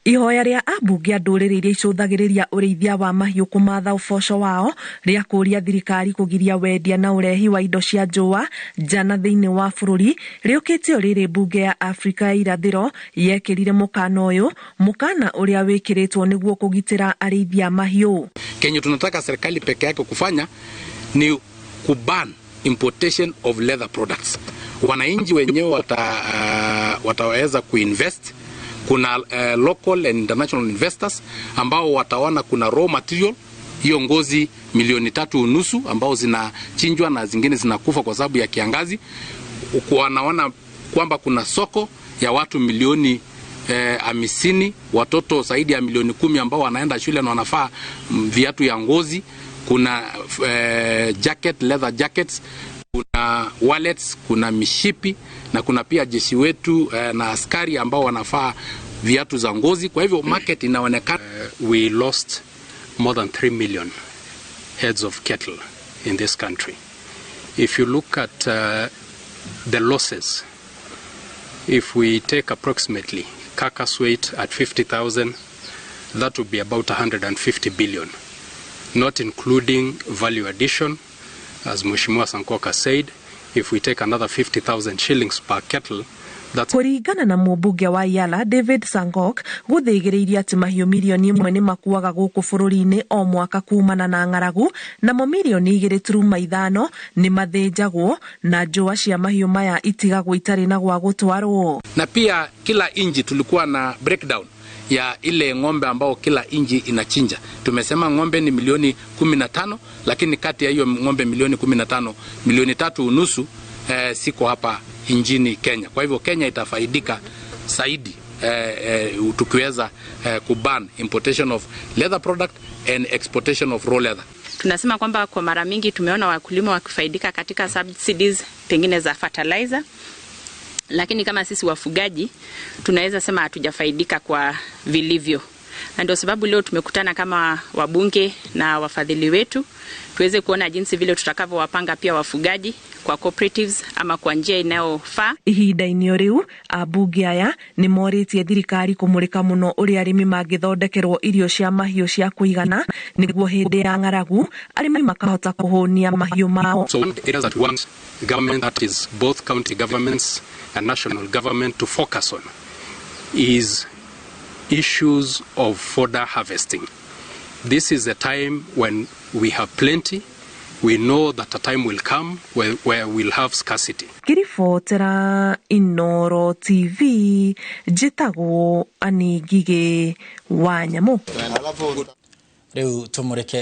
Ihoya rĩa ambunge ndũrĩrĩ iria icũthagĩrĩria ũrĩithia wa mahiũ kũmatha ũboco wao rĩa kũũria thirikari kũgiria wendia na ũrehi wa indo cia njũa nja na thĩinĩ wa bũrũri rĩũkĩtio rĩrĩ bunge ya Afrika ya irathĩro yekĩrire mũkana ũyũ, mũkana ũrĩa wĩkĩrĩtwo nĩguo kũgitĩra arĩithia mahiũ. Kenye tunataka serikali peke yake kufanya ni kuban importation of leather products. Wananchi wenyewe wataweza kuinvest. Kuna local and international investors ambao wataona kuna raw material, hiyo ngozi 3.5 million ambao zinachinjwa na zingine zinakufa kwa sababu ya kiangazi. Wanaona kwamba kuna soko ya watu milioni 50, watoto zaidi ya milioni 10 ambao wanaenda shule na wanafaa viatu ya ngozi. Kuna leather jackets, kuna wallets, kuna mishipi na kuna pia jeshi wetu na askari ambao wanafaa viatu za ngozi. Kwa hivyo market inaonekana. We lost more than 3 million heads of cattle in this country. If you look at the losses, if we take approximately carcass weight at 50,000, that would be about 150 billion, not including value addition. As Mheshimiwa Sankoka said, if we take another 50,000 shillings per cattle, that's... Kũringana na mũmbunge wa Yala David Sankok, gũthĩgĩrĩirie atĩ mahiũ milioni 1 nĩ makuaga gũkũ bũrũri-inĩ o mwaka kumana na ng'aragu, namo milioni 2.5 nĩ mathĩnjagwo na njũa cia mahiũ maya itigagwo itarĩ na gwa gũtwarwo. Na pia kila inji tulikuwa na breakdown ya ile ng'ombe ambao kila inji inachinja. Tumesema ng'ombe ni milioni 15, lakini kati ya hiyo ng'ombe milioni 15, milioni 3.5 siko hapa injini Kenya. Kwa hivyo Kenya itafaidika zaidi tukiweza kuban importation of leather product and exportation of raw leather. Tunasema kwamba kwa mara mingi tumeona wakulima wakifaidika katika subsidies pengine za fertilizer, lakini kama sisi wafugaji tunaweza sema hatujafaidika kwa vilivyo. Na ndio sababu leo tumekutana kama wabunge na wafadhili wetu tuweze kuona jinsi vile tutakavyowapanga pia wafugaji kwa cooperatives ama kwa njia inayofaa. Ihinda-inĩ rĩu ambunge aya nĩ morĩtie thirikari kũmũrĩka mũno ũrĩa arĩmi mangĩthondekerwo irio cia mahiũ cia kũigana nĩguo hĩndĩ ya ng'aragu arĩmi makahota kũhũnia mahiũ mao. So one area that we want government, that is both county governments and national government, to focus on is issues of fodder harvesting. This is a time when we have plenty. We know that a time will come where we'll have scarcity. Kiribotera Inoro TV, njĩtagwo Ani Ngigĩ wa Nyamũ. Rĩu tũmũrĩke